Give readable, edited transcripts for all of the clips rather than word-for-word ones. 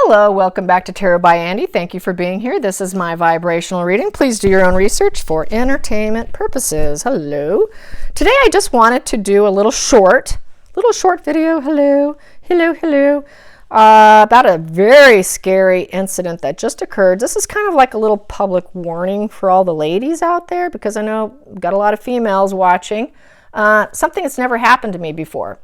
Hello, welcome back to Tarot by Andy. Thank you for being here. This is my vibrational reading. Please do your own research for entertainment purposes. Hello. Today I just wanted to do a little short video. Hello, about a very scary incident that just occurred. This is kind of like a little public warning for all the ladies out there, because I know I've got a lot of females watching. Something that's never happened to me before.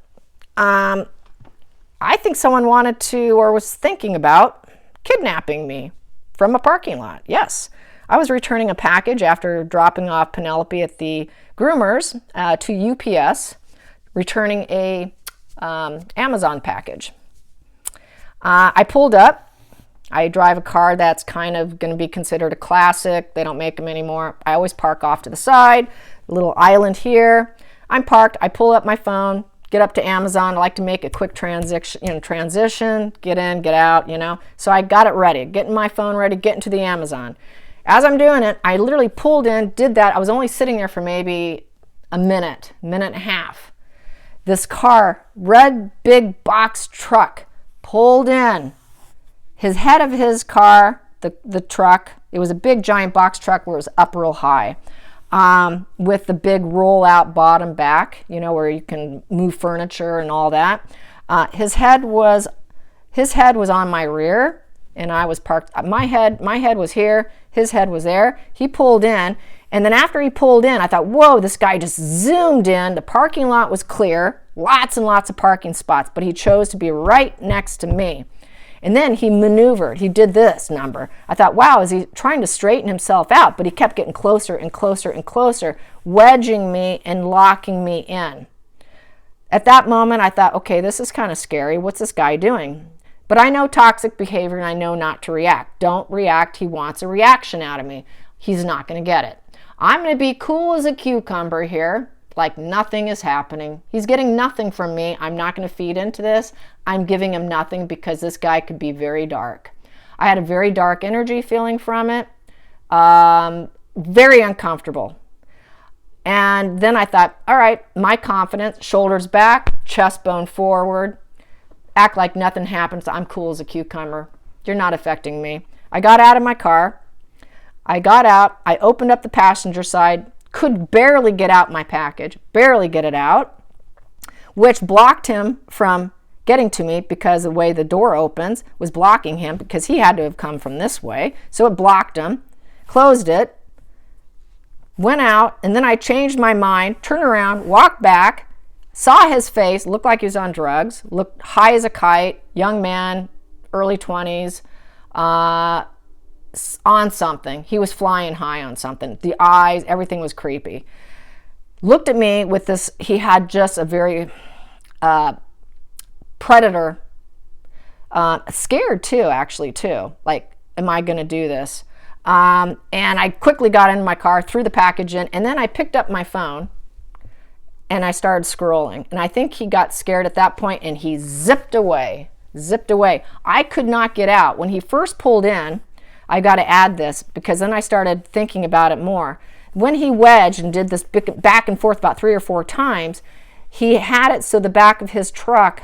I think someone wanted to, or was thinking about, kidnapping me from a parking lot. Yes, I was returning a package after dropping off Penelope at the groomers to UPS, returning a Amazon package. I pulled up. I drive a car that's kind of going to be considered a classic. They don't make them anymore. I always park off to the side, a little island here. I'm parked. I pull up my phone. Get up to Amazon. I like to make a quick transition, get in, get out, So I got it ready, getting my phone ready, getting to the Amazon. As I'm doing it, I literally pulled in, did that. I was only sitting there for maybe a minute and a half. This car, red big box truck, pulled in. His head of his car, the truck, it was a big giant box truck where it was up real high. With the big roll-out bottom back, where you can move furniture and all that. His head was on my rear, and I was parked. My head was here. His head was there. He pulled in, and then after he pulled in, I thought, whoa, this guy just zoomed in. The parking lot was clear, lots and lots of parking spots, but he chose to be right next to me. And then he maneuvered. He did this number. I thought, wow, is he trying to straighten himself out? But he kept getting closer and closer and closer, wedging me and locking me in. At that moment, I thought, okay, this is kind of scary. What's this guy doing? But I know toxic behavior, and I know not to react. Don't react. He wants a reaction out of me. He's not going to get it. I'm going to be cool as a cucumber here, like nothing is happening. He's getting nothing from me. I'm not going to feed into this. I'm giving him nothing because this guy could be very dark. I had a very dark energy feeling from it. Very uncomfortable. And then I thought, all right, my confidence, shoulders back, chest bone forward, act like nothing happens. I'm cool as a cucumber. You're not affecting me. I got out of my car. I got out. I opened up the passenger side. Could barely get out my package, barely get it out, which blocked him from getting to me because the way the door opens was blocking him because he had to have come from this way. So it blocked him, closed it, went out, and then I changed my mind, turned around, walked back, saw his face, looked like he was on drugs, looked high as a kite, young man, early 20s, on something. He was flying high on something. The eyes, everything was creepy. Looked at me with this, he had just a very predator, scared too, actually too. Like, am I going to do this? And I quickly got in my car, threw the package in, and then I picked up my phone and I started scrolling. And I think he got scared at that point and he zipped away. I could not get out. When he first pulled in, I got to add this because then I started thinking about it more. When he wedged and did this back and forth about 3 or 4 times, he had it so the back of his truck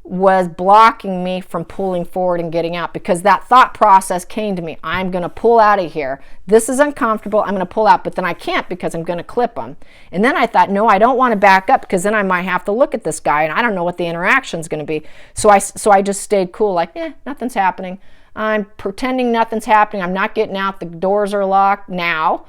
was blocking me from pulling forward and getting out because that thought process came to me. I'm going to pull out of here. This is uncomfortable. I'm going to pull out, but then I can't because I'm going to clip him. And then I thought, no, I don't want to back up because then I might have to look at this guy and I don't know what the interaction is going to be. So I just stayed cool, like, nothing's happening. I'm pretending nothing's happening. I'm not getting out. The doors are locked now.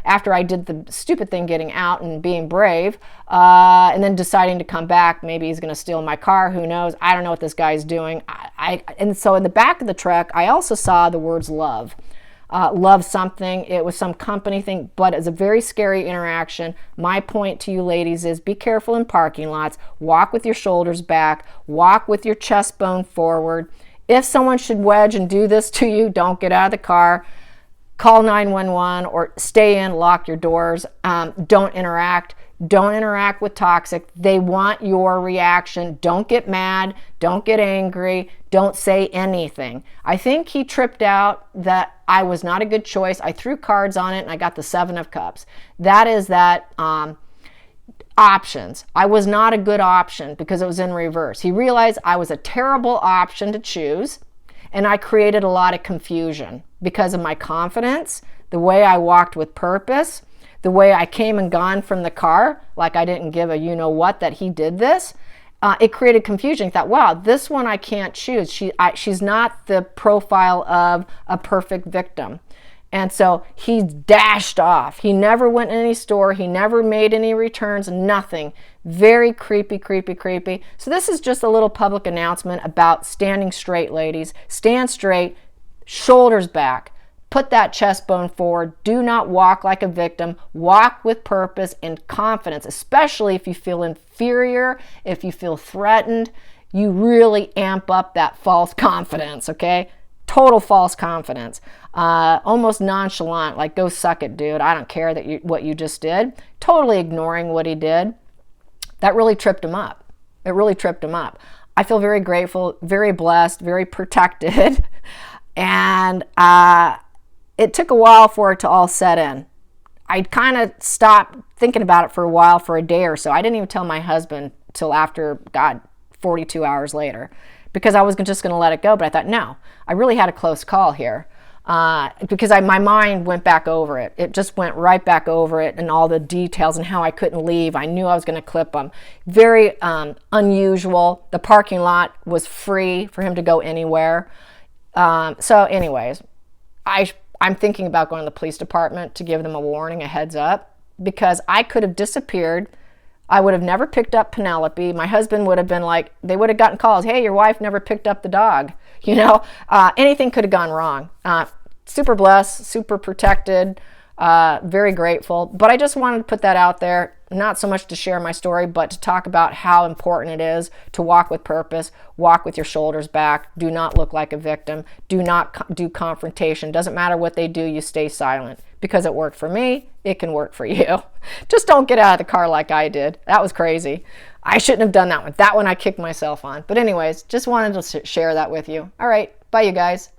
After I did the stupid thing getting out and being brave, and then deciding to come back. Maybe he's going to steal my car. Who knows? I don't know what this guy's doing. And so in the back of the truck, I also saw the words love. Love something. It was some company thing, but it's a very scary interaction. My point to you ladies is be careful in parking lots. Walk with your shoulders back. Walk with your chest bone forward. If someone should wedge and do this to you, don't get out of the car. Call 911 or stay in, lock your doors. Don't interact. Don't interact with toxic. They want your reaction. Don't get mad. Don't get angry. Don't say anything. I think he tripped out that I was not a good choice. I threw cards on it and I got the 7 of Cups. That is that options. I was not a good option because it was in reverse. He realized I was a terrible option to choose. And I created a lot of confusion because of my confidence, the way I walked with purpose, the way I came and gone from the car, like I didn't give a you-know-what that he did this. It created confusion. I thought, wow, this one I can't choose. She's not the profile of a perfect victim. And so he dashed off. He never went in any store. He never made any returns, nothing. Very creepy, creepy, creepy. So this is just a little public announcement about standing straight, ladies. Stand straight, shoulders back. Put that chest bone forward. Do not walk like a victim. Walk with purpose and confidence, especially if you feel inferior, if you feel threatened. You really amp up that false confidence, okay? Total false confidence. Almost nonchalant, like, go suck it, dude. I don't care that what you just did. Totally ignoring what he did. That really tripped him up. It really tripped him up. I feel very grateful, very blessed, very protected. And it took a while for it to all set in. I kind of stopped thinking about it for a while, for a day or so. I didn't even tell my husband till after, 42 hours later, because I was just going to let it go. But I thought, no, I really had a close call here, because my mind went back over it. It just went right back over it and all the details and how I couldn't leave. I knew I was going to clip him. Very unusual. The parking lot was free for him to go anywhere. So anyways, I'm thinking about going to the police department to give them a warning, a heads up, because I could have disappeared. I would have never picked up Penelope. My husband would have been like, they would have gotten calls. Hey, your wife never picked up the dog. Anything could have gone wrong. Super blessed, super protected, very grateful. But I just wanted to put that out there, not so much to share my story, but to talk about how important it is to walk with purpose, walk with your shoulders back, do not look like a victim, do not do confrontation. Doesn't matter what they do, you stay silent. Because it worked for me, it can work for you. Just don't get out of the car like I did. That was crazy. I shouldn't have done that one. That one I kicked myself on. But anyways, just wanted to share that with you. All right, bye you guys.